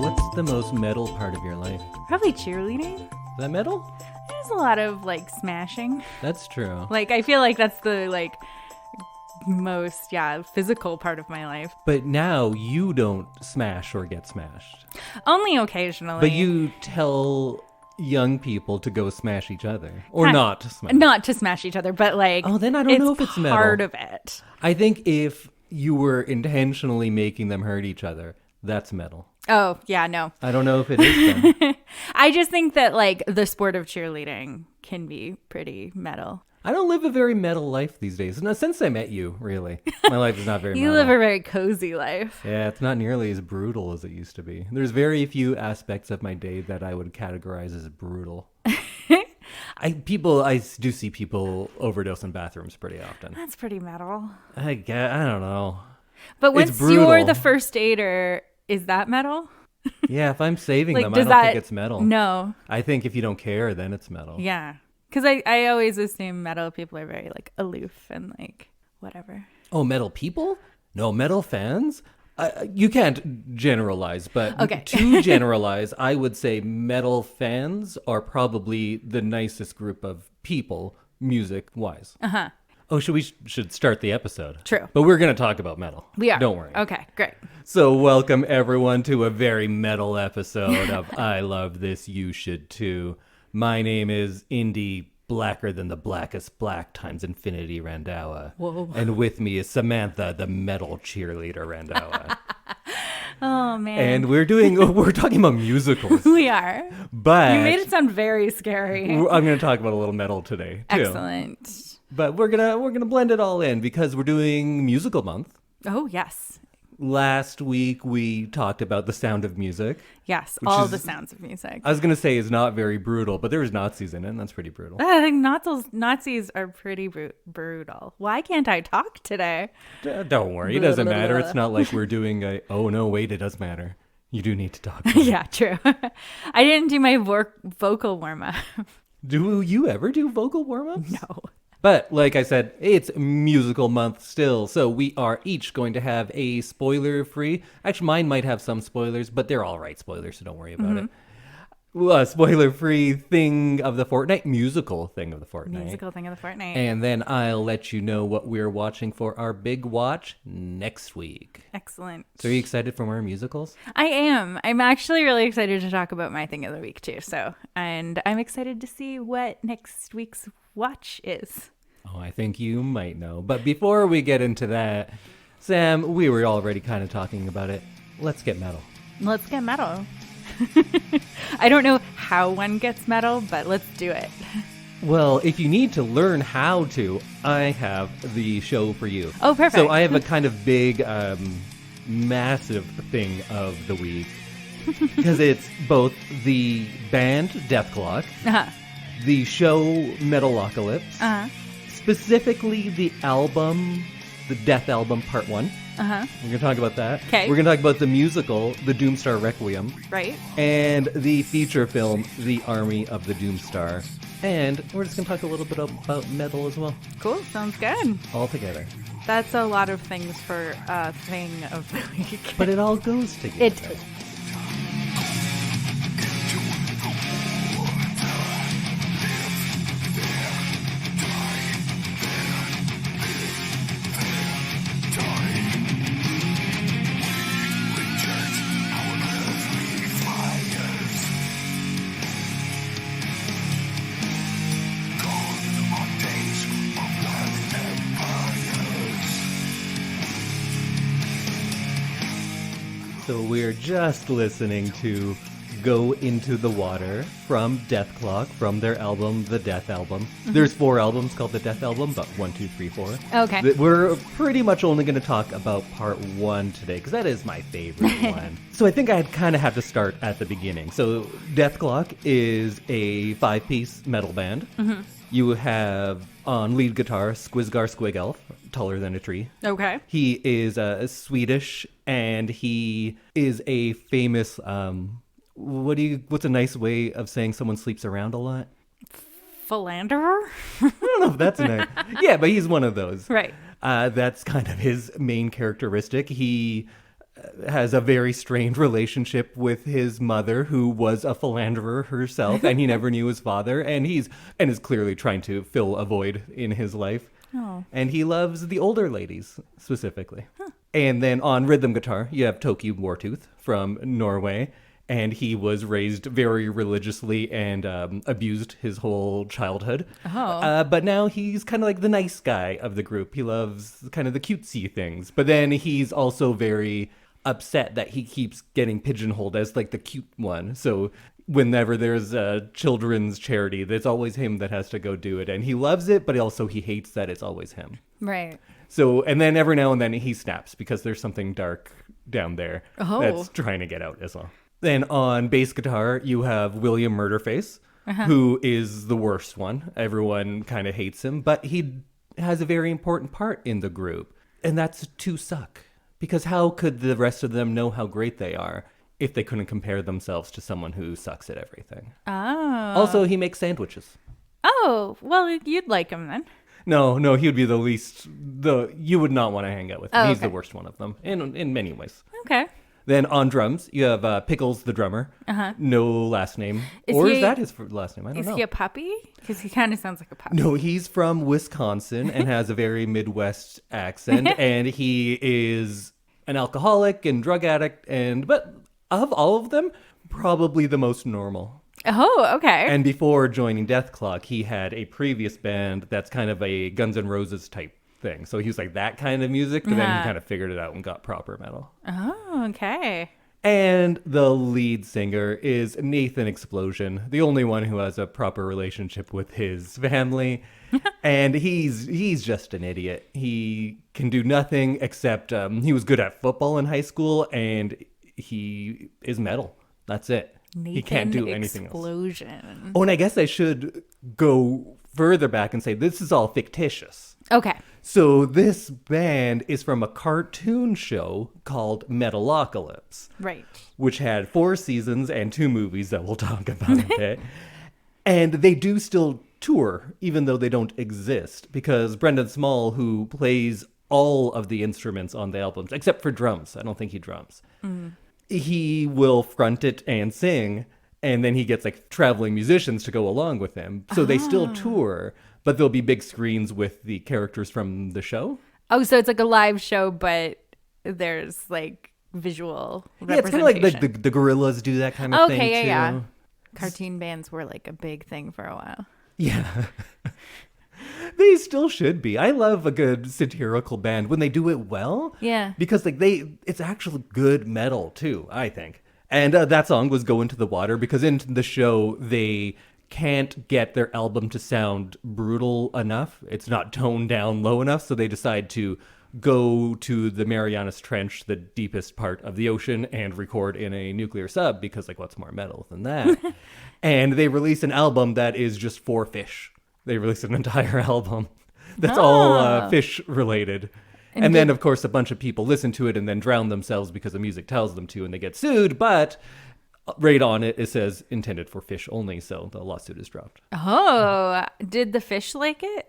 What's the most metal part of your life? Probably cheerleading. Is that metal? There's a lot of like smashing. That's true. Like I feel like that's the like most physical part of my life. But now you don't smash or get smashed. Only occasionally. But you tell young people to go smash each other. Or not to smash. Not to smash each other, but like then I don't know if it's metal. part of it. I think if you were intentionally making them hurt each other, that's metal. Oh, yeah, no. I don't know if it is then. I just think that like the sport of cheerleading can be pretty metal. I don't live a very metal life these days. No, since I met you, really. My life is not very You metal. live a very cozy life. Yeah, it's not nearly as brutal as it used to be. There's very few aspects of my day that I would categorize as brutal. I do see people overdose in bathrooms pretty often. That's pretty metal. I don't know. But once brutal. you're the first aider, is that metal? Yeah, if I'm saving Like, them, I don't think it's metal. No. I think if you don't care, then it's metal. Yeah. Because I always assume metal people are very like aloof and like whatever. Oh, metal people? No, metal fans? You can't generalize, but Okay. To generalize, I would say metal fans are probably the nicest group of people, music-wise. Uh-huh. Oh, we should start the episode. True. But we're going to talk about metal. We are. Don't worry. Okay, great. So welcome, everyone, to a very metal episode of I Love This, You Should Too. My name is Indy, blacker than the blackest black times infinity Randawa. Whoa. And with me is Samantha, the metal cheerleader Randawa. Oh, man. And we're talking about musicals. We are. But You made it sound very scary. I'm going to talk about a little metal today, too. Excellent. But we're gonna blend it all in because we're doing musical month. Oh, yes. Last week we talked about The Sound of Music. Yes, Which all is- the sounds of music. I was gonna say is not very brutal, but there was Nazis in it, and that's pretty brutal. I think Nazis are pretty brutal. Why can't I talk today? Don't worry, it doesn't matter. It's not like we're doing oh no, wait, it does matter. You do need to talk. Yeah, true. I didn't do my vocal warm-up. Do you ever do vocal warm-ups? No. But like I said, it's musical month still, so we are each going to have a spoiler-free. Actually, mine might have some spoilers, but they're all right spoilers, so don't worry about it. Spoiler-free thing of the fortnight, musical thing of the fortnight. Musical thing of the fortnight. And then I'll let you know what we're watching for our big watch next week. Excellent. So are you excited for more musicals? I am. I'm actually really excited to talk about my thing of the week too. And I'm excited to see what next week's watch is. Oh, I think you might know. But before we get into that, Sam, we were already kind of talking about it. Let's get metal. Let's get metal. I don't know how one gets metal, but let's do it. Well, if you need to learn how to, I have the show for you. Oh, perfect. So I have a kind of big, massive thing of the week. Because it's both the band Dethklok, Uh-huh. the show Metalocalypse, Uh-huh. specifically the album, the Dethalbum Part 1. Uh-huh. We're going to talk about that. Okay. We're going to talk about the musical, the Doomstar Requiem. Right. And the feature film, The Army of the Doomstar. And we're just going to talk a little bit about metal as well. Cool. Sounds good. All together. That's a lot of things for a thing of the week. But it all goes together. It does. So we're just listening to Go Into the Water from Dethklok, from their album, The Dethalbum. There's 4 albums called The Dethalbum, but 1, 2, 3, 4. Okay. We're pretty much only going to talk about part 1 today, because that is my favorite one. So I think I'd kind of have to start at the beginning. So Dethklok is a 5-piece metal band. Mm-hmm. You have on lead guitar Squizgar Squigelf, taller than a tree. Okay. He is Swedish, and he is a famous. What's a nice way of saying someone sleeps around a lot? philanderer? I don't know if that's yeah, but he's one of those. Right. That's kind of his main characteristic. He has a very strained relationship with his mother, who was a philanderer herself, and he never knew his father, and is clearly trying to fill a void in his life. Oh. And he loves the older ladies specifically. And then on rhythm guitar, you have Toki Wartooth from Norway. And he was raised very religiously and abused his whole childhood. Oh. But now he's kind of like the nice guy of the group. He loves kind of the cutesy things. But then he's also very upset that he keeps getting pigeonholed as like the cute one. So whenever there's a children's charity, there's always him that has to go do it. And he loves it, but also he hates that it's always him. Right. So, and then every now and then he snaps because there's something dark down there that's trying to get out as well. Then on bass guitar, you have William Murderface, who is the worst one. Everyone kind of hates him, but he has a very important part in the group, and that's to suck. Because how could the rest of them know how great they are if they couldn't compare themselves to someone who sucks at everything? Oh. Also, he makes sandwiches. Oh, well, you'd like him then. No, he would be the least. You would not want to hang out with him. Oh, He's okay. the worst one of them, in many ways. Okay. Then on drums, you have Pickles the drummer. No last name. Is that his last name? I don't know. Is he a puppy? Because he kind of sounds like a puppy. No, he's from Wisconsin and has a very Midwest accent. And he is an alcoholic and drug addict. But of all of them, probably the most normal. Oh, okay. And before joining Dethklok, he had a previous band that's kind of a Guns N' Roses type thing. So he was like that kind of music, but then he kind of figured it out and got proper metal. Oh, okay. And the lead singer is Nathan Explosion, the only one who has a proper relationship with his family. And he's just an idiot. He can do nothing except he was good at football in high school, and he is metal. That's it. Nathan he can't do anything Explosion. else. Oh, and I guess I should go further back and say this is all fictitious. Okay. So this band is from a cartoon show called Metalocalypse. Right. Which had 4 seasons and 2 movies that we'll talk about a bit. And they do still tour, even though they don't exist, because Brendon Small, who plays all of the instruments on the albums, except for drums, I don't think he drums, he will front it and sing, and then he gets like traveling musicians to go along with him. So they still tour, but there'll be big screens with the characters from the show. Oh, so it's like a live show, but there's like visual representation. Yeah, it's kind of like the Gorillas do that kind of thing too. Yeah. Cartoon bands were like a big thing for a while. Yeah. They still should be. I love a good satirical band when they do it well. Yeah. Because like it's actually good metal too, I think. And that song was Go Into the Water because in the show they can't get their album to sound brutal enough. It's not toned down low enough, so they decide to go to the Marianas Trench, the deepest part of the ocean, and record in a nuclear sub because like what's more metal than that? And they release an album that is just for fish. They release an entire album that's all fish related. And then, of course, a bunch of people listen to it and then drown themselves because the music tells them to, and they get sued. But right on it, it says intended for fish only, so the lawsuit is dropped. Oh, did the fish like it?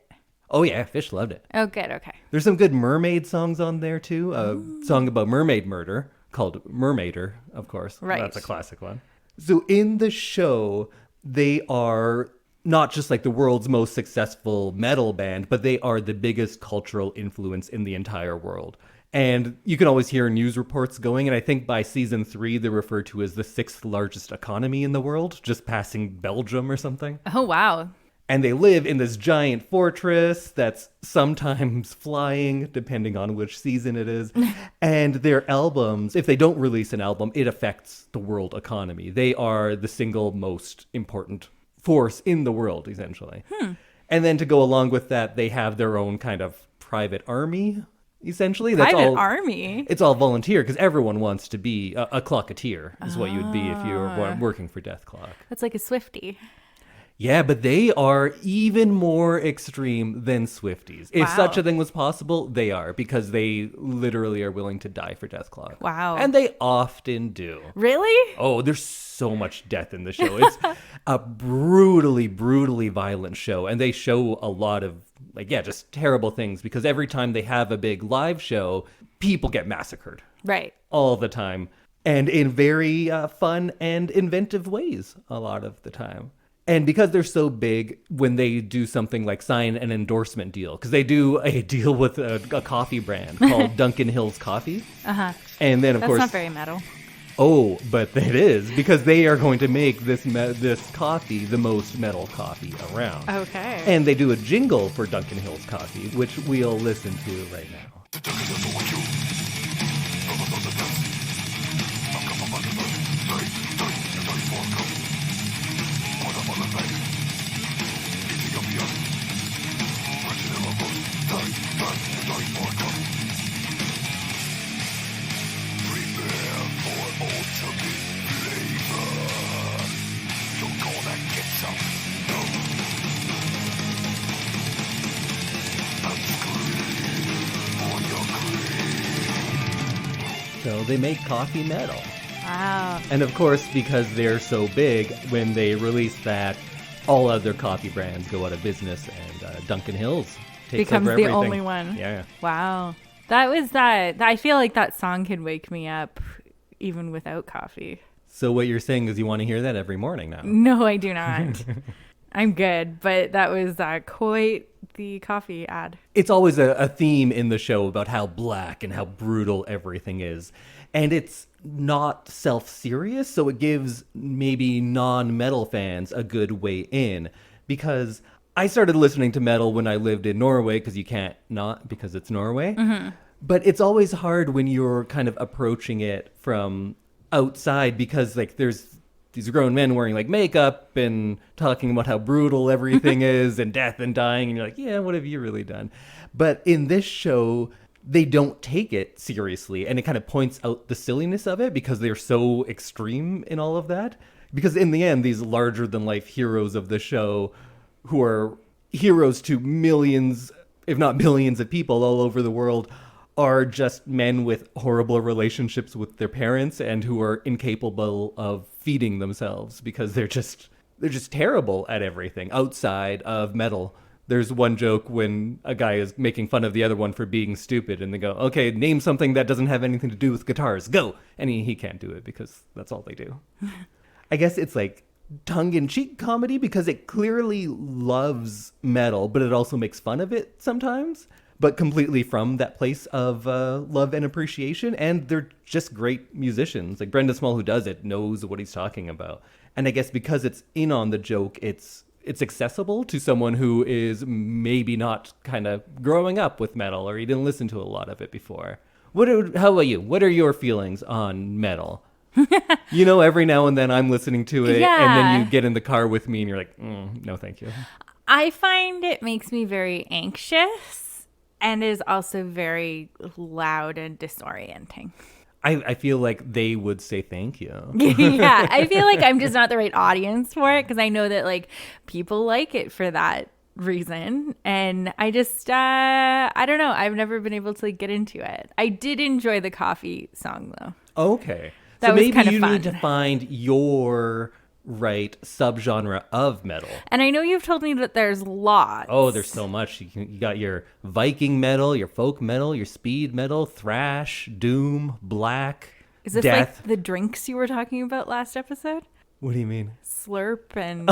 Oh, yeah, fish loved it. Oh, good, okay. There's some good mermaid songs on there, too. A song about mermaid murder called Mermaider, of course. Right. That's a classic one. So in the show, they are not just like the world's most successful metal band, but they are the biggest cultural influence in the entire world. And you can always hear news reports going, and I think by season 3, they're referred to as the 6th largest economy in the world, just passing Belgium or something. Oh, wow. And they live in this giant fortress that's sometimes flying, depending on which season it is. And their albums, if they don't release an album, it affects the world economy. They are the single most important force in the world, essentially. And then to go along with that, they have their own kind of private army, essentially. Private army? It's all volunteer, because everyone wants to be a clocketeer, is what you would be if you were working for Dethklok. That's like a Swiftie. Yeah, but they are even more extreme than Swifties. If Wow. such a thing was possible, they are, because they literally are willing to die for Dethklok. Wow. And they often do. Really? Oh, there's so much death in the show. It's a brutally, brutally violent show. And they show a lot of, just terrible things, because every time they have a big live show, people get massacred. Right. All the time. And in very fun and inventive ways a lot of the time. And because they're so big, when they do something like sign an endorsement deal, because they do a deal with a coffee brand called Duncan Hill's Coffee. Uh-huh. And then, of That's course... not very metal. Oh, but it is, because they are going to make this coffee the most metal coffee around. Okay. And they do a jingle for Duncan Hill's Coffee, which we'll listen to right now. So they make coffee metal. Wow. And of course, because they're so big, when they release that, all other coffee brands go out of business, and Duncan Hill's takes Becomes over the everything. only one. Yeah. Wow. That was that. I feel like that song could wake me up even without coffee. So what you're saying is you want to hear that every morning now? No, I do not. I'm good, but that was quite the coffee ad. It's always a theme in the show about how black and how brutal everything is. And it's not self-serious, so it gives maybe non-metal fans a good way in. Because I started listening to metal when I lived in Norway, because you can't not, because it's Norway. Mm-hmm. But it's always hard when you're kind of approaching it from outside, because there's these grown men wearing makeup and talking about how brutal everything is and death and dying. And you're like, yeah, what have you really done? But in this show, they don't take it seriously. And it kind of points out the silliness of it, because they're so extreme in all of that. Because in the end, these larger than life heroes of the show, who are heroes to millions, if not billions of people all over the world, are just men with horrible relationships with their parents and who are incapable of feeding themselves, because they're just terrible at everything outside of metal. There's one joke when a guy is making fun of the other one for being stupid, and they go, okay, name something that doesn't have anything to do with guitars, go! And he can't do it, because that's all they do. I guess it's tongue-in-cheek comedy, because it clearly loves metal, but it also makes fun of it sometimes, but completely from that place of love and appreciation. And they're just great musicians. Brendon Small, who does it, knows what he's talking about. And I guess because it's in on the joke, it's accessible to someone who is maybe not kind of growing up with metal, or he didn't listen to a lot of it before. How about you? What are your feelings on metal? Every now and then I'm listening to it, Yeah. and then you get in the car with me and you're like, no, thank you. I find it makes me very anxious and is also very loud and disorienting. I feel like they would say thank you. Yeah, I feel like I'm just not the right audience for it, because I know that people like it for that reason, and I just I don't know, I've never been able to get into it. I did enjoy the coffee song though. Okay. That so was maybe kind of you fun. need to find your right subgenre of metal. And I know you've told me that there's lots. Oh, there's so much. You got your Viking metal, your folk metal, your speed metal, thrash, doom, black, Is this death. like the drinks you were talking about last episode? What do you mean? Slurp and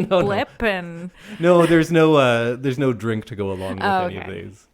No, blip and no, there's no drink to go along with any of okay. these.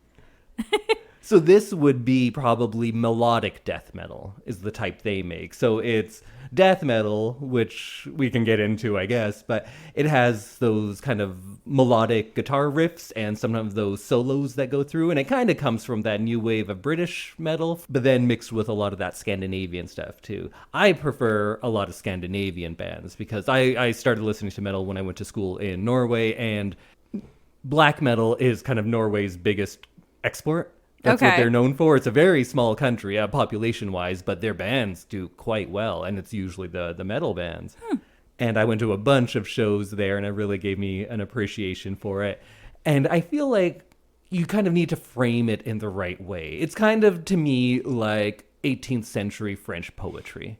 So this would be probably melodic death metal is the type they make. So it's death metal, which we can get into, I guess, but it has those kind of melodic guitar riffs and sometimes those solos that go through. And it kind of comes from that new wave of British metal, but then mixed with a lot of that Scandinavian stuff too. I prefer a lot of Scandinavian bands because I started listening to metal when I went to school in Norway, and black metal is kind of Norway's biggest export. That's what they're known for. It's a very small country, population-wise, but their bands do quite well, and it's usually the metal bands. And I went to a bunch of shows there, and it really gave me an appreciation for it. And I feel like you kind of need to frame it in the right way. It's kind of, to me, like 18th century French poetry.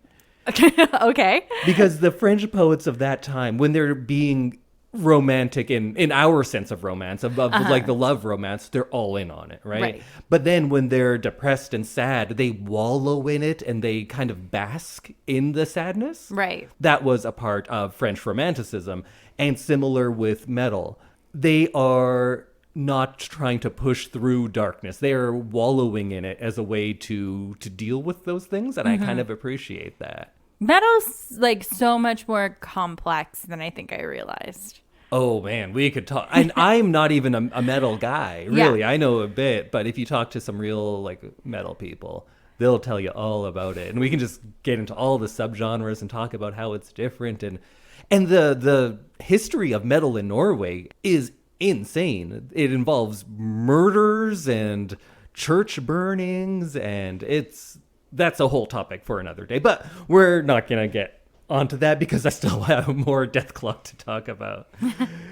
Okay. Because the French poets of that time, when they're being romantic in our sense of romance, of like the love romance, they're all in on it, right? But then when they're depressed and sad, they wallow in it and they kind of bask in the sadness. Right. That was a part of French romanticism. And similar with metal. They are not trying to push through darkness. They are wallowing in it as a way to deal with those things, and I kind of appreciate that. Metal's like so much more complex than I think I realized. Oh man, we could talk. And I'm not even a metal guy, really. Yeah. I know a bit, but if you talk to some real like metal people, they'll tell you all about it. And we can just get into all the subgenres and talk about how it's different. And the history of metal in Norway is insane. It involves murders and church burnings, and that's a whole topic for another day. But we're not going to get onto that because I still have more Dethklok to talk about.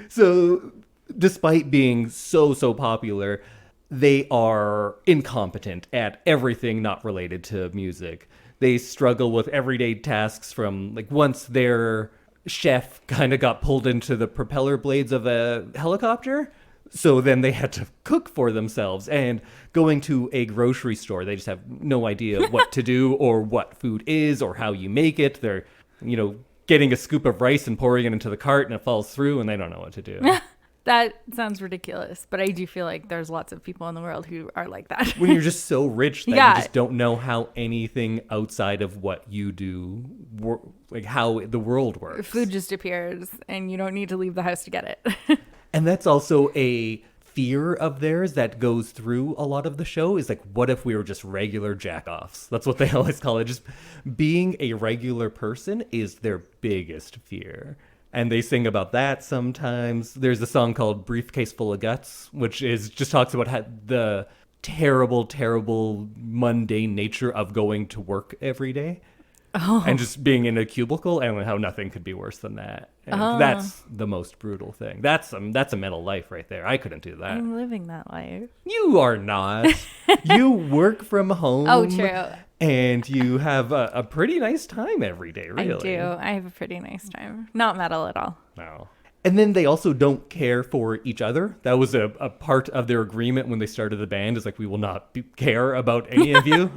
So despite being so popular, they are incompetent at everything not related to music. They struggle with everyday tasks from, like, once their chef kind of got pulled into the propeller blades of a helicopter, so then they had to cook for themselves. And going to a grocery store, they just have no idea what to do or what food is or how you make it. They're, getting a scoop of rice and pouring it into the cart and it falls through and they don't know what to do. That sounds ridiculous, but I do feel like there's lots of people in the world who are like that. When you're just so rich that you just don't know how anything outside of what you do, like how the world works. Food just appears and you don't need to leave the house to get it. And that's also a fear of theirs that goes through a lot of the show, is like, what if we were just regular jack-offs? That's what they always call it. Just being a regular person is their biggest fear. And they sing about that sometimes. There's a song called Briefcase Full of Guts, which just talks about how the terrible, mundane nature of going to work every day. Oh. And just being in a cubicle, and how nothing could be worse than that. And that's the most brutal thing. That's a metal life right there. I couldn't do that. I'm living that life. You are not. You work from home. Oh, true. And you have a pretty nice time every day, really. I do. I have a pretty nice time. Not metal at all. No. And then they also don't care for each other. That was a part of their agreement when they started the band, is like, we will not care about any of you.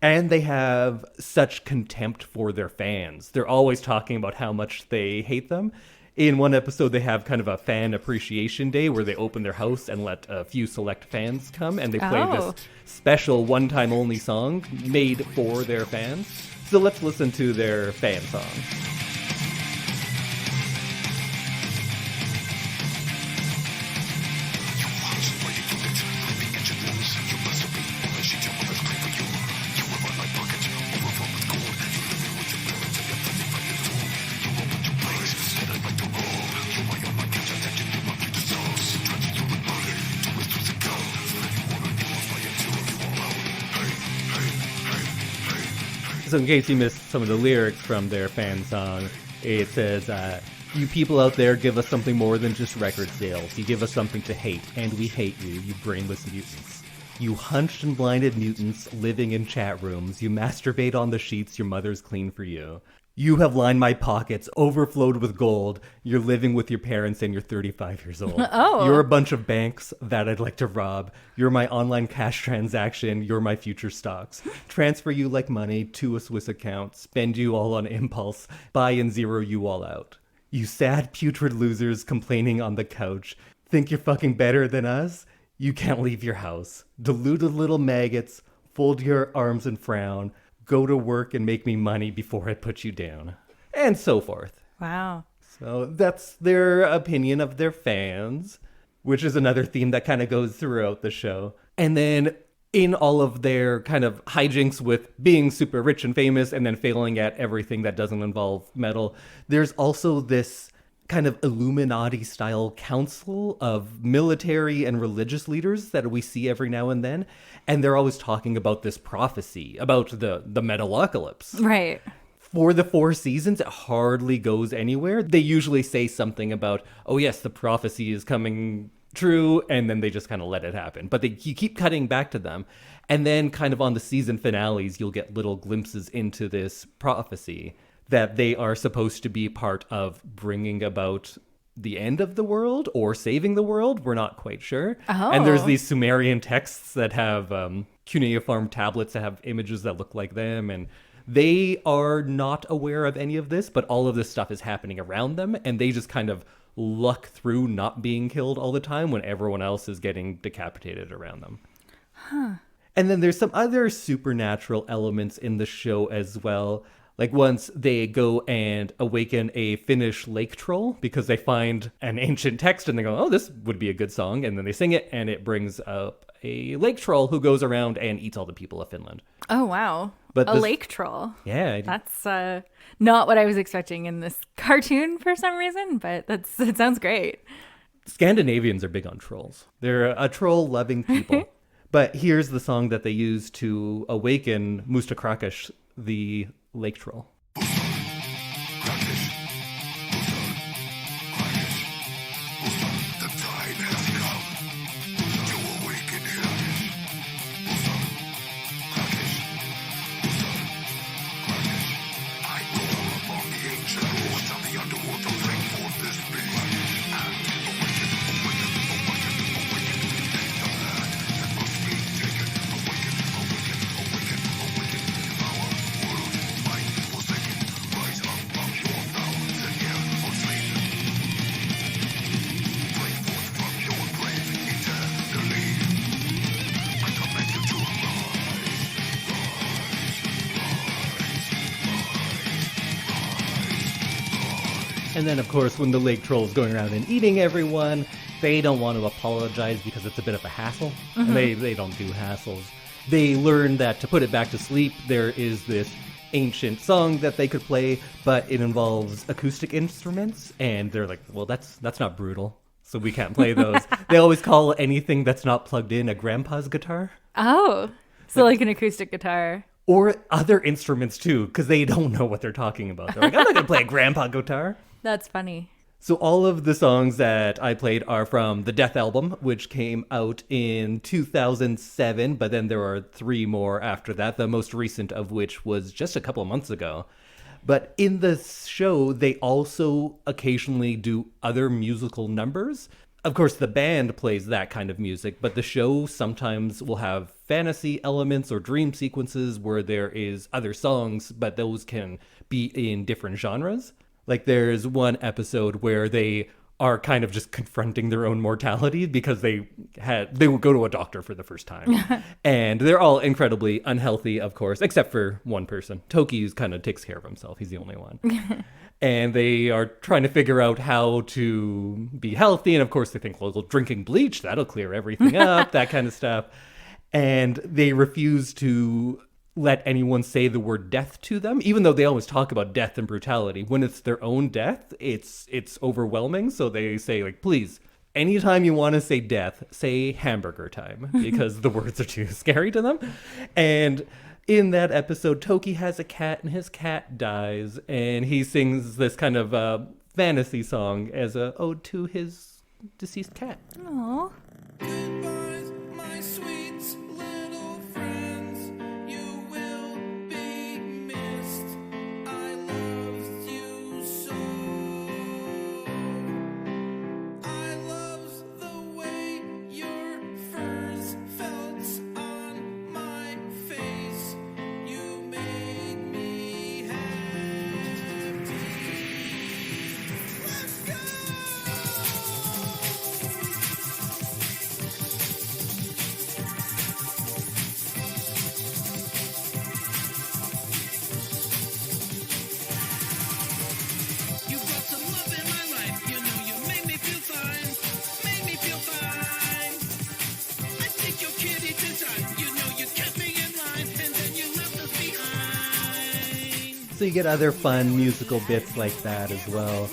And they have such contempt for their fans. They're always talking about how much they hate them. In one episode, they have kind of a fan appreciation day where they open their house and let a few select fans come, and they play this special one-time only song made for their fans. So let's listen to their fan song. So in case you missed some of the lyrics from their fan song, it says, you people out there give us something more than just record sales. You give us something to hate, and we hate you, you brainless mutants. You hunched and blinded mutants living in chat rooms. You masturbate on the sheets your mother's clean for you. You have lined my pockets, overflowed with gold. You're living with your parents and you're 35 years old. Oh. You're a bunch of banks that I'd like to rob. You're my online cash transaction. You're my future stocks. Transfer you like money to a Swiss account. Spend you all on impulse. Buy and zero you all out. You sad, putrid losers complaining on the couch. Think you're fucking better than us? You can't leave your house. Deluded little maggots. Fold your arms and frown. Go to work and make me money before I put you down. And so forth. Wow. So that's their opinion of their fans, which is another theme that kind of goes throughout the show. And then in all of their kind of hijinks with being super rich and famous and then failing at everything that doesn't involve metal, there's also this kind of Illuminati-style council of military and religious leaders that we see every now and then. And they're always talking about this prophecy, about the Metalocalypse. Right. For the 4 seasons, it hardly goes anywhere. They usually say something about, oh yes, the prophecy is coming true, and then they just kind of let it happen. But you keep cutting back to them. And then kind of on the season finales, you'll get little glimpses into this prophecy that they are supposed to be part of bringing about the end of the world or saving the world. We're not quite sure. Oh. And there's these Sumerian texts that have cuneiform tablets that have images that look like them. And they are not aware of any of this, but all of this stuff is happening around them. And they just kind of luck through not being killed all the time when everyone else is getting decapitated around them. Huh. And then there's some other supernatural elements in the show as well. Like once they go and awaken a Finnish lake troll because they find an ancient text and they go, oh, this would be a good song. And then they sing it and it brings up a lake troll who goes around and eats all the people of Finland. Oh, wow. But lake troll. Yeah. That's not what I was expecting in this cartoon for some reason, but it sounds great. Scandinavians are big on trolls. They're a troll-loving people. But here's the song that they use to awaken Musta Krakish, the lake troll. And then, of course, when the lake troll is going around and eating everyone, they don't want to apologize because it's a bit of a hassle. Mm-hmm. And they don't do hassles. They learn that to put it back to sleep, there is this ancient song that they could play, but it involves acoustic instruments. And they're like, well, that's not brutal, so we can't play those. They always call anything that's not plugged in a grandpa's guitar. Oh, so like an acoustic guitar. Or other instruments, too, because they don't know what they're talking about. They're like, I'm not going to play a grandpa guitar. That's funny. So all of the songs that I played are from the Dethalbum, which came out in 2007, but then there are 3 more after that, the most recent of which was just a couple of months ago. But in the show, they also occasionally do other musical numbers. Of course, the band plays that kind of music, but the show sometimes will have fantasy elements or dream sequences where there is other songs, but those can be in different genres. Like there's one episode where they are kind of just confronting their own mortality because they would go to a doctor for the first time. And they're all incredibly unhealthy, of course, except for one person. Toki kind of takes care of himself. He's the only one. And they are trying to figure out how to be healthy. And of course they think, well, drinking bleach, that'll clear everything up, that kind of stuff. And they refuse to let anyone say the word death to them, even though they always talk about death and brutality. When it's their own death, it's overwhelming. So they say, like, please, anytime you want to say death, say hamburger time, because the words are too scary to them. And in that episode, Toki has a cat and his cat dies, and he sings this kind of fantasy song as a ode to his deceased cat. Aww. Goodbyes, my sweet little friends. You will be missed. I loved you so. I loved the way your furs felt on my face. You made me happy. Let's go! You brought some love in my life. You know you made me feel fine. Made me feel fine. I take your kitty to time. You know you kept me in line. And then you left us behind. So you get other fun musical bits like that as well.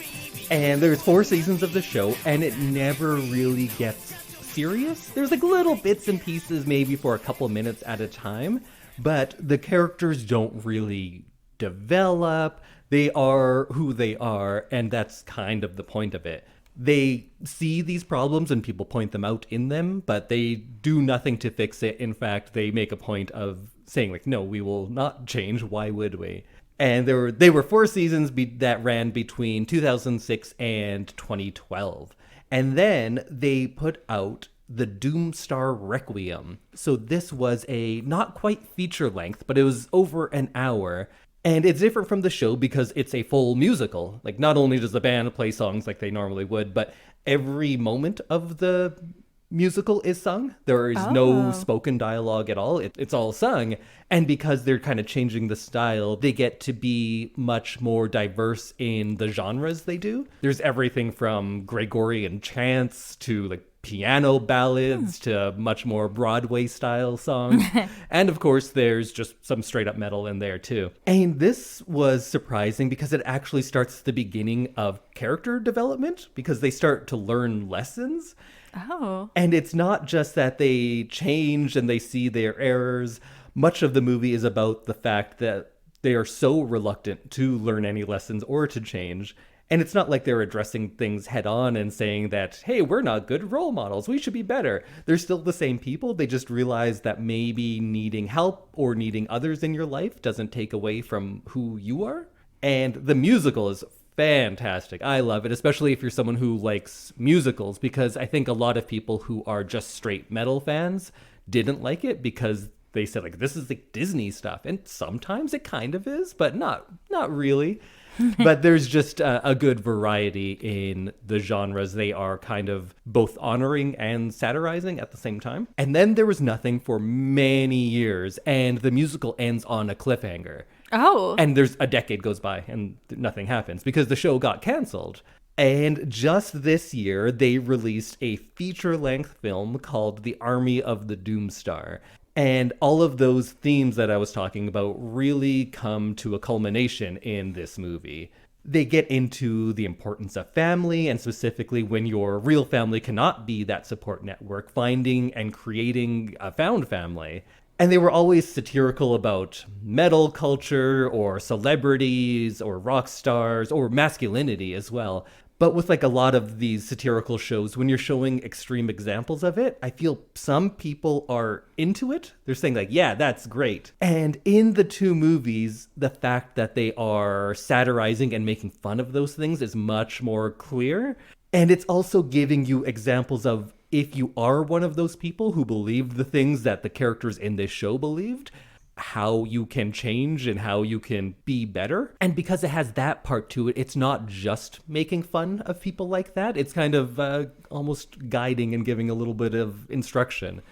And there's 4 seasons of the show, and it never really gets serious. There's like little bits and pieces maybe for a couple minutes at a time, but the characters don't really develop. They are who they are, and that's kind of the point of it. They see these problems and people point them out in them, but they do nothing to fix it. In fact, they make a point of saying, like, no, we will not change. Why would we? And they were 4 seasons that ran between 2006 and 2012. And then they put out the Doomstar Requiem. So this was a not quite feature length, but it was over an hour. And it's different from the show because it's a full musical. Like, not only does the band play songs like they normally would, but every moment of the musical is sung. There is no spoken dialogue at all. It's all sung. And because they're kind of changing the style, they get to be much more diverse in the genres they do. There's everything from Gregorian chants to like piano ballads to much more Broadway style songs. And of course, there's just some straight up metal in there too. And this was surprising because it actually starts the beginning of character development because they start to learn lessons. Oh. And it's not just that they change and they see their errors. Much of the movie is about the fact that they are so reluctant to learn any lessons or to change. And it's not like they're addressing things head on and saying that, hey, we're not good role models. We should be better. They're still the same people. They just realize that maybe needing help or needing others in your life doesn't take away from who you are. And the musical is fantastic. I love it, especially if you're someone who likes musicals, because I think a lot of people who are just straight metal fans didn't like it because they said, like, this is like Disney stuff. And sometimes it kind of is, but not really. But there's just a good variety in the genres. They are kind of both honoring and satirizing at the same time. And then there was nothing for many years, and the musical ends on a cliffhanger. Oh. And there's a decade goes by and nothing happens because the show got canceled. And just this year, they released a feature-length film called The Army of the Doomstar. And all of those themes that I was talking about really come to a culmination in this movie. They get into the importance of family, and specifically when your real family cannot be that support network, finding and creating a found family. And they were always satirical about metal culture or celebrities or rock stars or masculinity as well. But with like a lot of these satirical shows, when you're showing extreme examples of it, I feel some people are into it. They're saying like, yeah, that's great. And in the 2 movies, the fact that they are satirizing and making fun of those things is much more clear. And it's also giving you examples of if you are one of those people who believed the things that the characters in this show believed, how you can change and how you can be better. And because it has that part to it, it's not just making fun of people like that. It's kind of almost guiding and giving a little bit of instruction.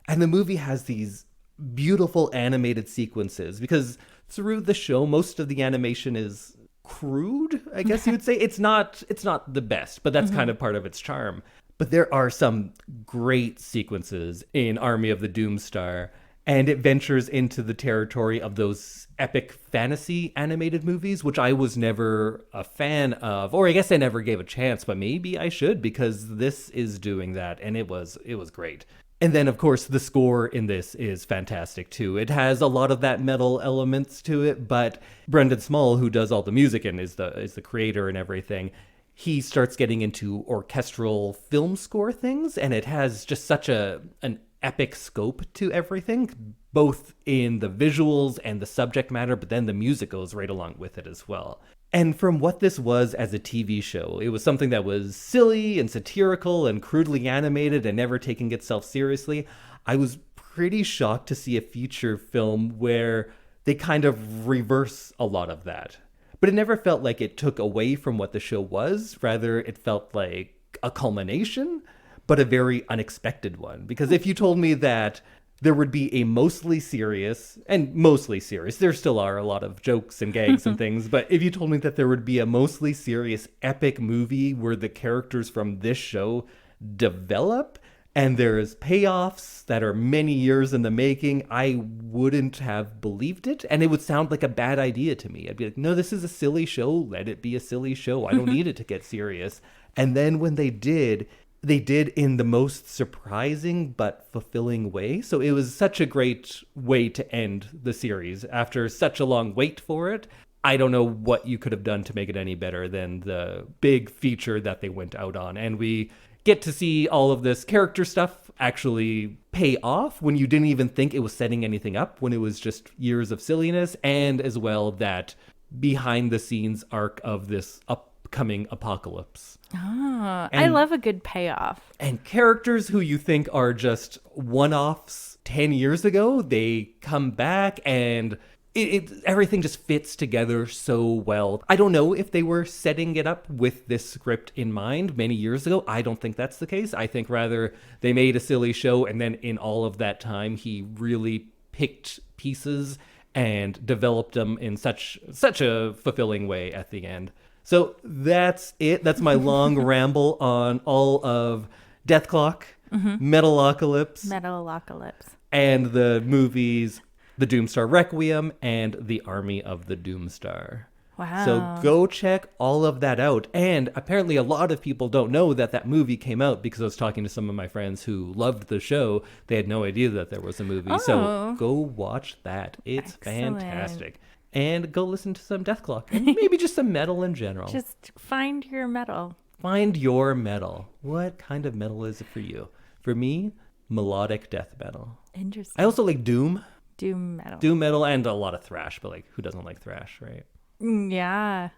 And the movie has these beautiful animated sequences because through the show, most of the animation is crude, I guess you would say. It's not the best, but that's kind of part of its charm. But there are some great sequences in Army of the Doomstar. And it ventures into the territory of those epic fantasy animated movies, which I was never a fan of, or I guess I never gave a chance, but maybe I should because this is doing that, and it was great. And then, of course, the score in this is fantastic, too. It has a lot of that metal elements to it, but Brendon Small, who does all the music and is the creator and everything, he starts getting into orchestral film score things, and it has just such an epic scope to everything, both in the visuals and the subject matter, but then the music goes right along with it as well. And from what this was as a TV show, it was something that was silly and satirical and crudely animated and never taking itself seriously. I was pretty shocked to see a feature film where they kind of reverse a lot of that. But it never felt like it took away from what the show was. Rather, it felt like a culmination, but a very unexpected one. Because if you told me that there would be a mostly serious, there still are a lot of jokes and gags and things, but if you told me that there would be a mostly serious epic movie where the characters from this show develop and there's payoffs that are many years in the making, I wouldn't have believed it. And it would sound like a bad idea to me. I'd be like, no, this is a silly show. Let it be a silly show. I don't need it to get serious. And then when they did, they did in the most surprising but fulfilling way. So it was such a great way to end the series after such a long wait for it. I don't know what you could have done to make it any better than the big feature that they went out on. And we get to see all of this character stuff actually pay off when you didn't even think it was setting anything up, when it was just years of silliness, and as well that behind the scenes arc of this upcoming apocalypse. Oh, I And- love a good payoff. And characters who you think are just one-offs 10 years ago, they come back and everything just fits together so well. I don't know if they were setting it up with this script in mind many years ago. I don't think that's the case. I think rather they made a silly show, and then in all of that time, he really picked pieces and developed them in such a fulfilling way at the end. So that's it. That's my long ramble on all of Dethklok, Metalocalypse. and the movies The Doomstar Requiem and The Army of the Doomstar. Wow. So go check all of that out. And apparently a lot of people don't know that movie came out, because I was talking to some of my friends who loved the show. They had no idea that there was a movie. So Oh. go watch that. It's Excellent. fantastic. And go listen to some Dethklok and maybe just some metal in general. Just find your metal. Find your metal. What kind of metal is it for you? For me, melodic death metal. Interesting. I also like doom Doom metal, and a lot of thrash, but like, who doesn't like thrash, right? Yeah.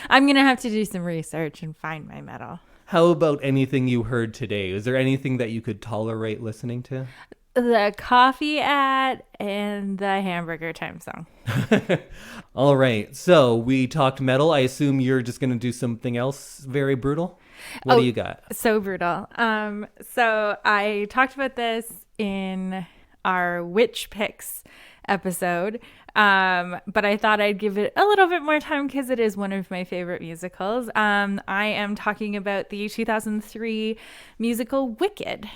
I'm going to have to do some research and find my metal. How about anything you heard today? Is there anything that you could tolerate listening to? The coffee ad and the hamburger time song. All right, so we talked metal. I assume you're just going to do something else very brutal? What do you got? So brutal. So I talked about this in our Witch Picks episode, but I thought I'd give it a little bit more time because it is one of my favorite musicals. I am talking about the 2003 musical Wicked.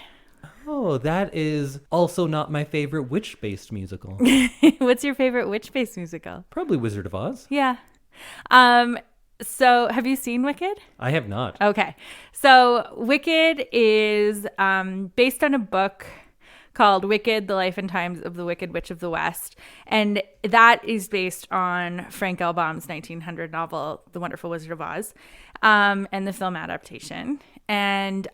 Oh, that is also not my favorite witch-based musical. What's your favorite witch-based musical? Probably Wizard of Oz. Yeah. So have you seen Wicked? I have not. Okay. So Wicked is based on a book called Wicked, The Life and Times of the Wicked Witch of the West. And that is based on Frank L. Baum's 1900 novel, The Wonderful Wizard of Oz, and the film adaptation. And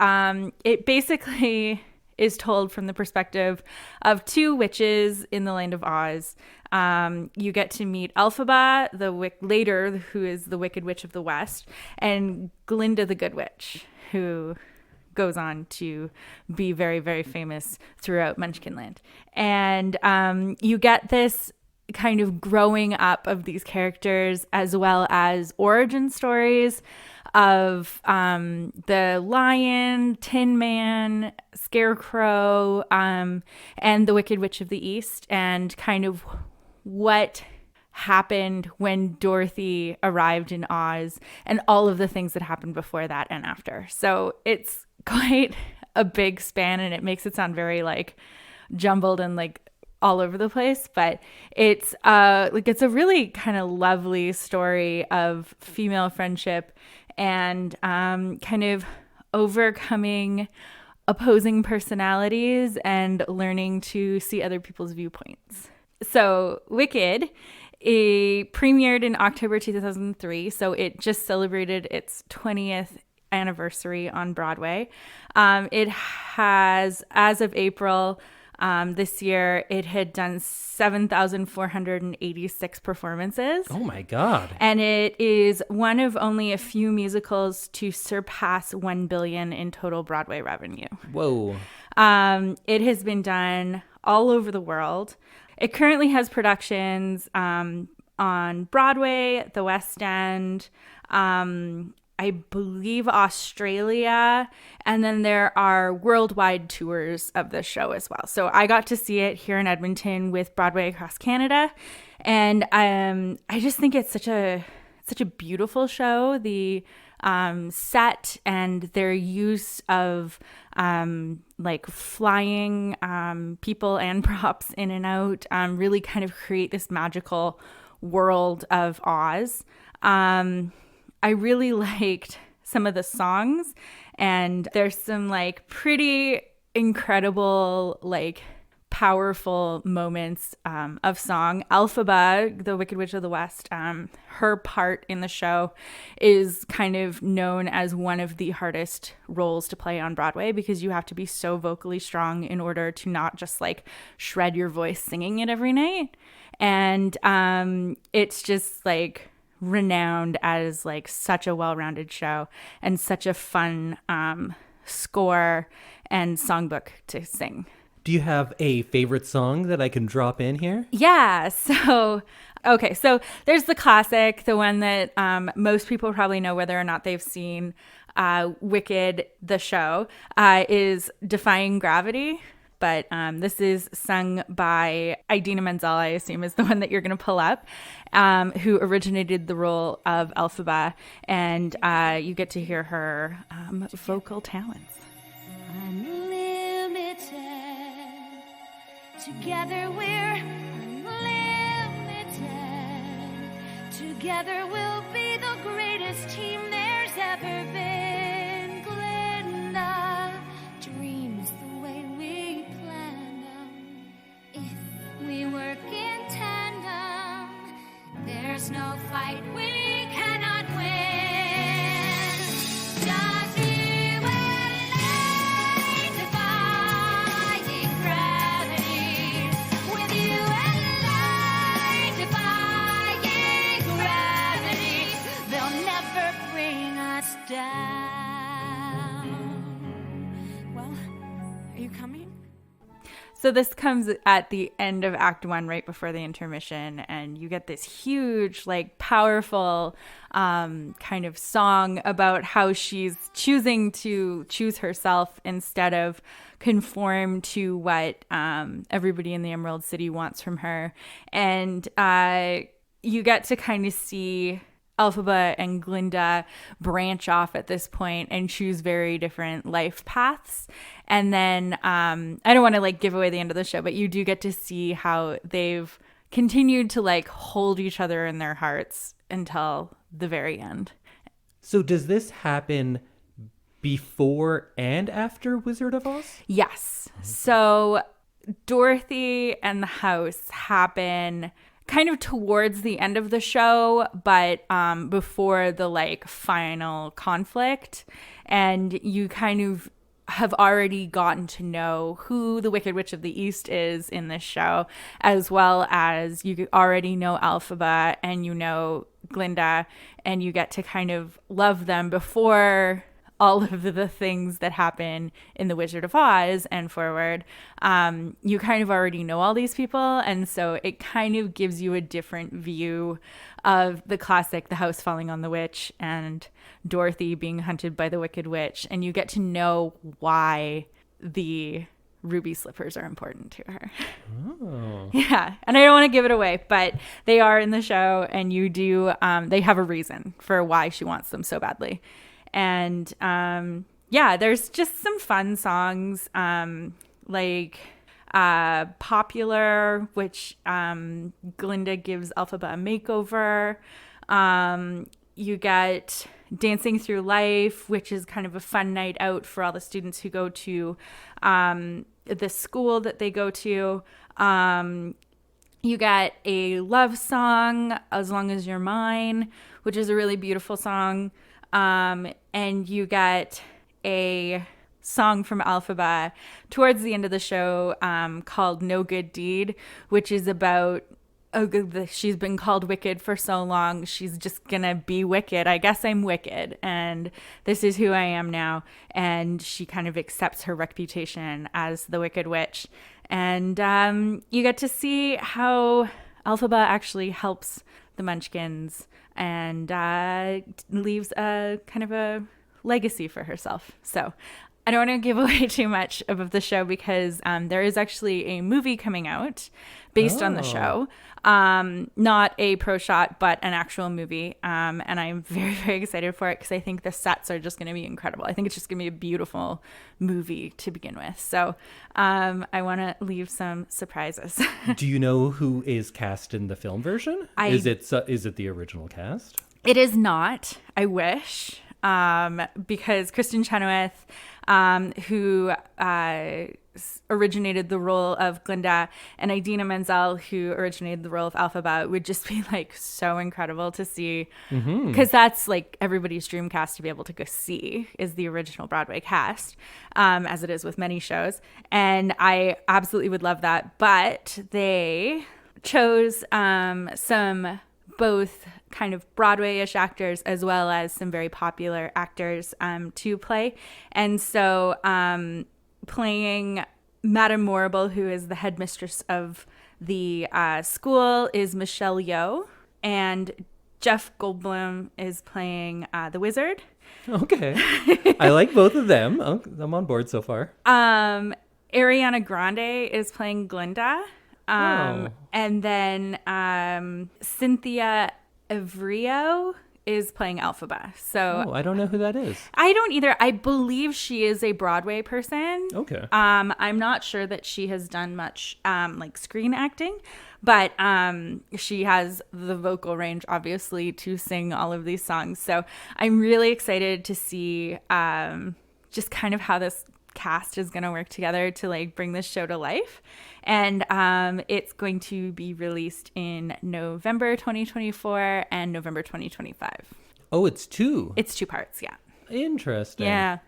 it basically is told from the perspective of two witches in the land of Oz. You get to meet Elphaba, later, who is the Wicked Witch of the West, and Glinda the Good Witch, who goes on to be very, very famous throughout Munchkinland. And you get this kind of growing up of these characters, as well as origin stories of the Lion, Tin Man, Scarecrow, and the Wicked Witch of the East, and kind of what happened when Dorothy arrived in Oz, and all of the things that happened before that and after. So it's quite a big span, and it makes it sound very like jumbled and like all over the place, but it's it's a really kind of lovely story of female friendship and kind of overcoming opposing personalities and learning to see other people's viewpoints. So Wicked, it premiered in October 2003, so it just celebrated its 20th anniversary on Broadway. It has, as of April this year, it had done 7,486 performances. Oh my God. And it is one of only a few musicals to surpass 1 billion in total Broadway revenue. Whoa. It has been done all over the world. It currently has productions on Broadway, the West End, I believe Australia, and then there are worldwide tours of the show as well. So I got to see it here in Edmonton with Broadway Across Canada, and I just think it's such a beautiful show. The set and their use of like flying people and props in and out really kind of create this magical world of Oz. I really liked some of the songs, and there's some like pretty incredible, like powerful moments of song. Elphaba, the Wicked Witch of the West, her part in the show is kind of known as one of the hardest roles to play on Broadway, because you have to be so vocally strong in order to not just like shred your voice singing it every night. And it's just like renowned as like such a well-rounded show and such a fun score and songbook to sing. Do you have a favorite song that I can drop in here? Yeah. So there's the classic, the one that most people probably know whether or not they've seen Wicked, the show, is Defying Gravity. But this is sung by Idina Menzel, I assume is the one that you're going to pull up, who originated the role of Elphaba. And you get to hear her vocal talents. Unlimited. Together we're unlimited. Together we'll be the greatest team there's ever been. Glinda dreams the way we planned them. If we work in tandem, there's no fight we cannot win. Just you and I, defying gravity. With you and I, defying gravity. They'll never bring us down. Well, are you coming? So this comes at the end of Act 1, right before the intermission, and you get this huge, like, powerful kind of song about how she's choosing to choose herself instead of conform to what everybody in the Emerald City wants from her. And you get to kind of see Elphaba and Glinda branch off at this point and choose very different life paths. And then I don't want to like give away the end of the show, but you do get to see how they've continued to like hold each other in their hearts until the very end. So does this happen before and after Wizard of Oz? Yes. So Dorothy and the house happen kind of towards the end of the show, but before the like final conflict. And you kind of have already gotten to know who the Wicked Witch of the East is in this show, as well as you already know Elphaba and you know Glinda, and you get to kind of love them before all of the things that happen in The Wizard of Oz and forward. You kind of already know all these people, and so it kind of gives you a different view of the classic The House Falling on the Witch and Dorothy being hunted by the Wicked Witch, and you get to know why the ruby slippers are important to her. Oh. Yeah, and I don't want to give it away, but they are in the show, and you do, they have a reason for why she wants them so badly. And yeah, there's just some fun songs like Popular, which Glinda gives Elphaba a makeover. You get Dancing Through Life, which is kind of a fun night out for all the students who go to the school that they go to. You got a love song, As Long As You're Mine, which is a really beautiful song. And you get a song from Elphaba towards the end of the show called No Good Deed, which is about she's been called wicked for so long, she's just gonna be wicked. I guess I'm wicked, and this is who I am now. And she kind of accepts her reputation as the Wicked Witch. And you get to see how Elphaba actually helps the Munchkins and leaves a kind of a legacy for herself. So I don't want to give away too much of the show, because there is actually a movie coming out based on the show. Not a pro shot, but an actual movie. And I'm very, very excited for it, because I think the sets are just going to be incredible. I think it's just going to be a beautiful movie to begin with. So I want to leave some surprises. Do you know who is cast in the film version? Is it the original cast? It is not. I wish. because Kristen Chenoweth, who originated the role of Glinda, and Idina Menzel, who originated the role of Elphaba, would just be like so incredible to see, because that's like everybody's dream cast to be able to go see, is the original Broadway cast, as it is with many shows. And I absolutely would love that, but they chose some both kind of Broadway-ish actors as well as some very popular actors to play. And so playing Madame Morrible, who is the headmistress of the school, is Michelle Yeoh, and Jeff Goldblum is playing the wizard. Okay. I like both of them. I'm on board so far. Ariana Grande is playing Glinda. And then Cynthia Evrio is playing Elphaba. So I don't know who that is. I don't either. I believe she is a Broadway person. Okay. I'm not sure that she has done much like screen acting, but she has the vocal range, obviously, to sing all of these songs. So I'm really excited to see just kind of how this cast is going to work together to like bring this show to life. And it's going to be released in November 2024 and November 2025. Oh, it's two. It's 2 parts, yeah. Interesting. Yeah.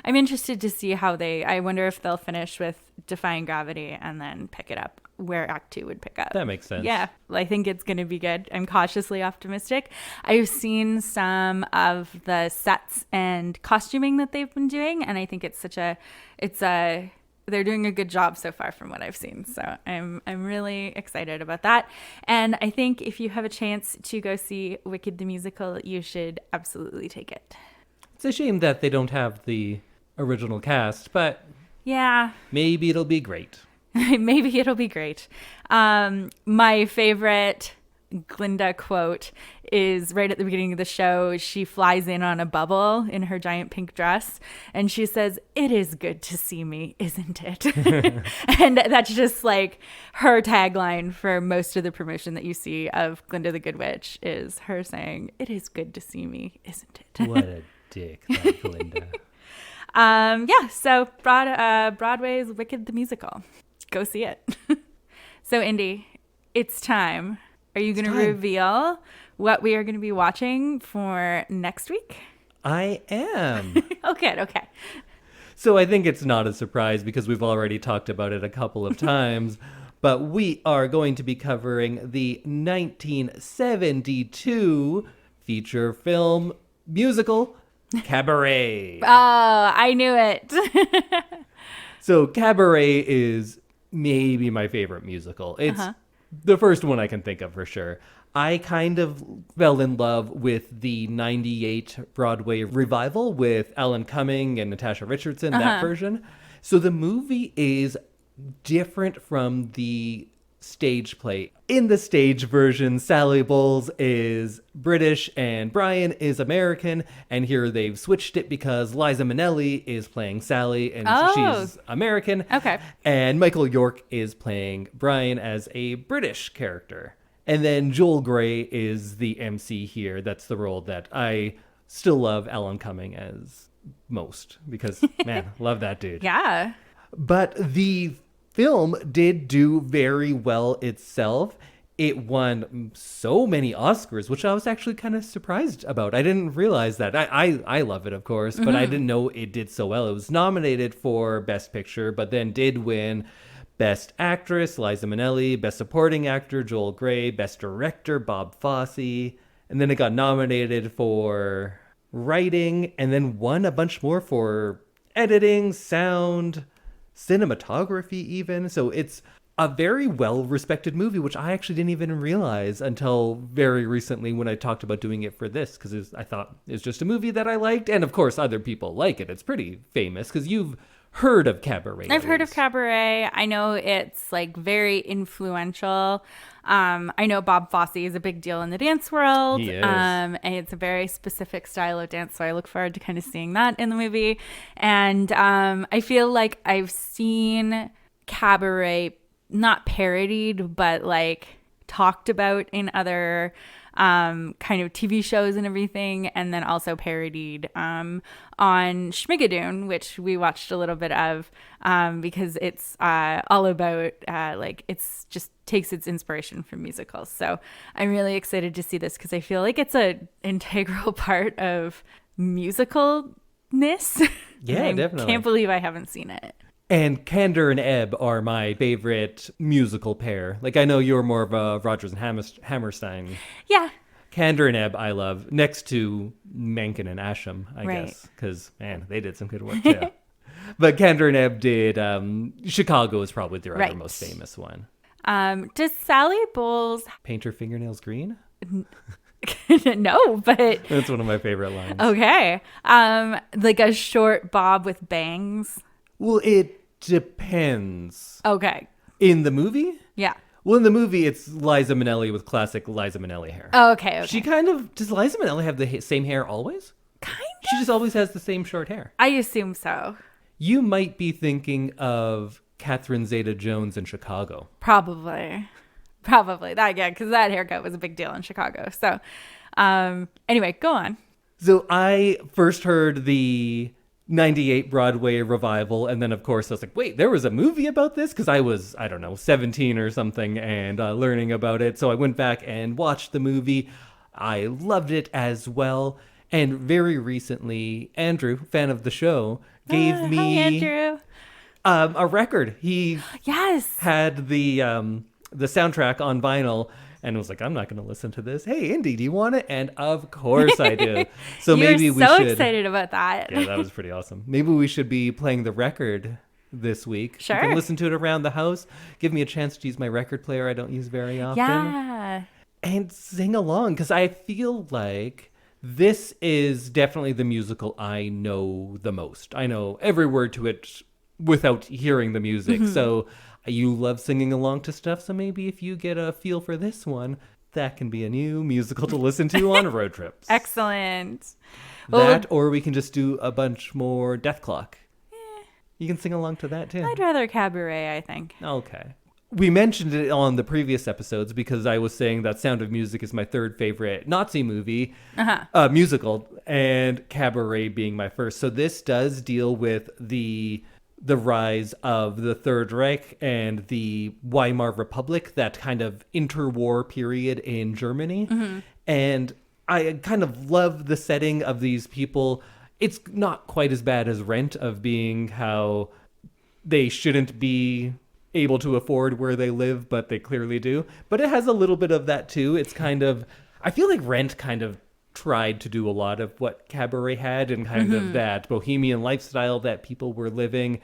I'm interested to see how I wonder if they'll finish with Defying Gravity and then pick it up where Act 2 would pick up. That makes sense. Yeah. I think it's going to be good. I'm cautiously optimistic. I've seen some of the sets and costuming that they've been doing, and I think they're doing a good job so far from what I've seen. So I'm really excited about that. And I think if you have a chance to go see Wicked the Musical, you should absolutely take it. It's a shame that they don't have the original cast, but yeah, maybe it'll be great. Maybe it'll be great. My favorite Glinda quote is right at the beginning of the show. She flies in on a bubble in her giant pink dress, and she says, "It is good to see me, isn't it?" And that's just like her tagline for most of the promotion that you see of Glinda the Good Witch, is her saying, "It is good to see me, isn't it?" What a dick, that Glinda. Yeah, so Broadway's Wicked the Musical. Go see it. So, Indy, it's time. Are you going to reveal what we are going to be watching for next week? I am. Okay. So I think it's not a surprise because we've already talked about it a couple of times, but we are going to be covering the 1972 feature film musical, Cabaret. Oh, I knew it. So Cabaret is maybe my favorite musical. It's the first one I can think of for sure. I kind of fell in love with the 98 Broadway revival with Alan Cumming and Natasha Richardson, that version. So the movie is different from the stage play. In the stage version, Sally Bowles is British and Brian is American, and here they've switched it because Liza Minnelli is playing Sally and she's American. Okay. And Michael York is playing Brian as a British character. And then Joel Grey is the MC here. That's the role that I still love Alan Cumming as most because, man, love that dude. Yeah. But the film did do very well itself. It won so many Oscars, which I was actually kind of surprised about. I didn't realize that. I love it, of course, but I didn't know it did so well. It was nominated for Best Picture, but then did win Best Actress, Liza Minnelli, Best Supporting Actor, Joel Grey, Best Director, Bob Fosse, and then it got nominated for Writing, and then won a bunch more for Editing, Sound, Cinematography even. So it's a very well-respected movie, which I actually didn't even realize until very recently when I talked about doing it for this, because I thought it's just a movie that I liked, and of course other people like it. It's pretty famous, because you've heard of Cabaret. I've heard of Cabaret. I know it's like very influential. I know Bob Fosse is a big deal in the dance world. He is. And it's a very specific style of dance, so I look forward to kind of seeing that in the movie. And I feel like I've seen Cabaret not parodied, but like talked about in other kind of TV shows and everything, and then also parodied on Schmigadoon, which we watched a little bit of because it's all about it's just takes its inspiration from musicals. So I'm really excited to see this because I feel like it's an integral part of musicalness. Yeah, I definitely. Can't believe I haven't seen it. And Candor and Ebb are my favorite musical pair. Like, I know you're more of a Rodgers and Hammerstein. Yeah. Candor and Ebb I love, next to Menken and Asham, I Right. guess. Because, man, they did some good work, too. But Candor and Ebb did, Chicago is probably their Right. other most famous one. Does Sally Bowles... Paint her fingernails green? No, but... That's one of my favorite lines. Okay. Like a short bob with bangs. Well, it depends. Okay. In the movie? Yeah. Well, in the movie, it's Liza Minnelli with classic Liza Minnelli hair. Okay. She kind of... Does Liza Minnelli have the same hair always? Kind of. She just always has the same short hair. I assume so. You might be thinking of Catherine Zeta-Jones in Chicago. Probably. That, yeah, because that haircut was a big deal in Chicago. So, anyway, go on. So I first heard the 98 Broadway revival, and then, of course, I was like, wait, there was a movie about this? Because I was, 17 or something, and learning about it. So I went back and watched the movie. I loved it as well. And very recently, Andrew, fan of the show, gave Hi, me Andrew. a record. He Yes. had the soundtrack on vinyl and was like, I'm not going to listen to this. Hey, Indy, do you want it? And of course I do. So maybe we so should. excited about that. Yeah, that was pretty awesome. Maybe we should be playing the record this week. Sure. You can listen to it around the house. Give me a chance to use my record player I don't use very often. Yeah. And sing along, because I feel like this is definitely the musical I know the most. I know every word to it without hearing the music. So you love singing along to stuff. So maybe if you get a feel for this one, that can be a new musical to listen to on road trips. Excellent. That, or we can just do a bunch more Dethklok. You can sing along to that too. I'd rather Cabaret, I think. Okay. We mentioned it on the previous episodes because I was saying that Sound of Music is my third favorite Nazi movie, musical, and Cabaret being my first. So this does deal with the rise of the Third Reich and the Weimar Republic, that kind of interwar period in Germany. And I kind of love the setting of these people. It's not quite as bad as Rent, of being how they shouldn't be able to afford where they live, but they clearly do. But it has a little bit of that too. It's kind of, I feel like Rent kind of tried to do a lot of what Cabaret had, and kind of that bohemian lifestyle that people were living.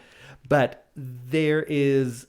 But there is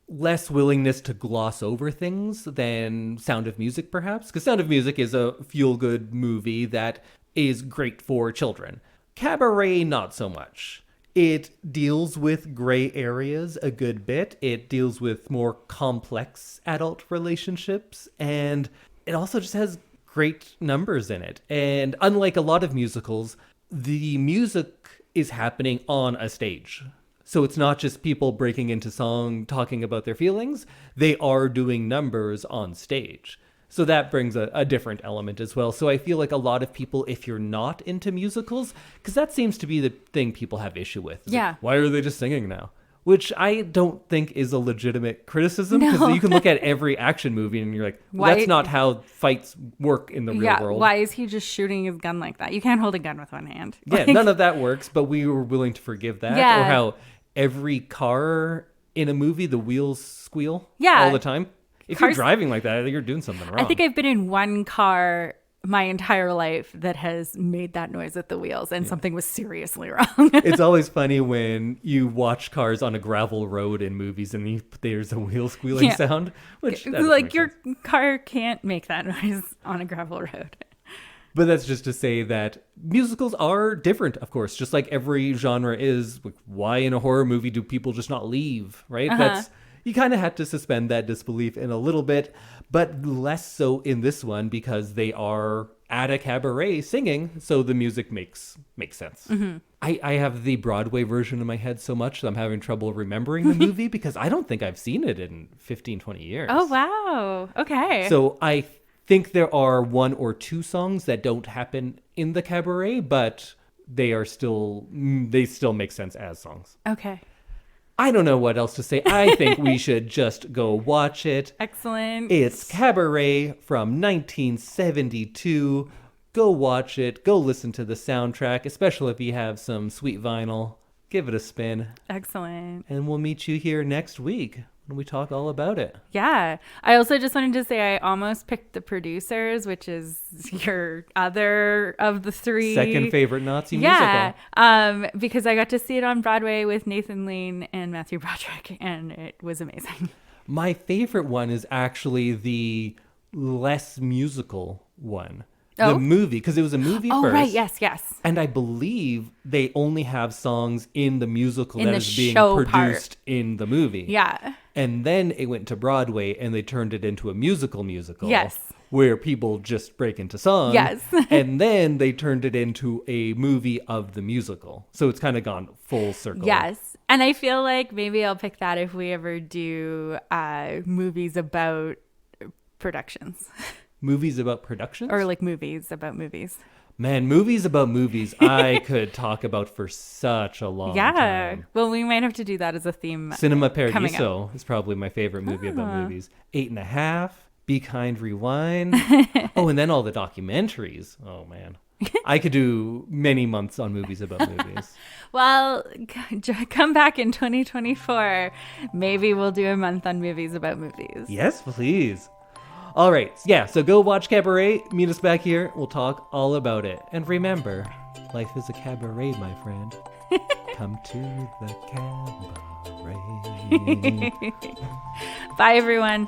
less willingness to gloss over things than Sound of Music, perhaps. Because Sound of Music is a feel-good movie that is great for children. Cabaret, not so much. It deals with gray areas a good bit. It deals with more complex adult relationships. And it also just has great numbers in it. And unlike a lot of musicals, the music is happening on a stage. So it's not just people breaking into song, talking about their feelings. They are doing numbers on stage. So that brings a different element as well. So I feel like a lot of people, if you're not into musicals, because that seems to be the thing people have issue with. Yeah. Like, why are they just singing now? Which I don't think is a legitimate criticism, because No. you can look at every action movie and you're like, well, Why- that's not how fights work in the real world. Why is he just shooting his gun like that? You can't hold a gun with one hand. Yeah, Like, none of that works, but we were willing to forgive that. Yeah. Or how every car in a movie, the wheels squeal Yeah. all the time. If you're Cars- driving like that, you're doing something wrong. I think I've been in one car my entire life that has made that noise with the wheels, and something was seriously wrong. It's always funny when you watch cars on a gravel road in movies and there's a wheel squealing Yeah. sound. Which that doesn't Like make your sense. car can't make that noise on a gravel road. But that's just to say that musicals are different, of course, just like every genre is. Like, why in a horror movie do people just not leave, right? That's, you kind of have to suspend that disbelief in a little bit, but less so in this one because they are at a cabaret singing, so the music makes sense. I have the Broadway version in my head so much that I'm having trouble remembering the movie because I don't think I've seen it in 15, 20 years. Oh, wow. Okay. So I think there are 1 or 2 songs that don't happen in the cabaret, but they still make sense as songs. Okay. I don't know what else to say. I think we should just go watch it. Excellent. It's Cabaret from 1972. Go watch it. Go listen to the soundtrack, especially if you have some sweet vinyl. Give it a spin. Excellent. And we'll meet you here next week when we talk all about it. Yeah. I also just wanted to say I almost picked The Producers, which is your other of the 3. Second favorite Nazi Yeah. musical. Because I got to see it on Broadway with Nathan Lane and Matthew Broderick, and it was amazing. My favorite one is actually the less musical one. Oh? The movie, because it was a movie Oh, first. right. Yes, yes. And I believe they only have songs in the musical In that the is being show produced in the movie. Yeah. And then it went to Broadway and they turned it into a musical. Yes. Where people just break into song. Yes. And then they turned it into a movie of the musical. So it's kind of gone full circle. Yes. And I feel like maybe I'll pick that if we ever do movies about productions. Movies about productions? Or like movies about movies. Man, movies about movies I could talk about for such a long time. Well, we might have to do that as a theme. Cinema coming Paradiso is probably my favorite movie about movies. 8.5, Be Kind, Rewind. Oh, and then all the documentaries. Oh, man. I could do many months on movies about movies. Well, come back in 2024. Maybe we'll do a month on movies about movies. Yes, please. All right. Yeah, so go watch Cabaret. Meet us back here. We'll talk all about it. And remember, life is a cabaret, my friend. Come to the cabaret. Bye, everyone.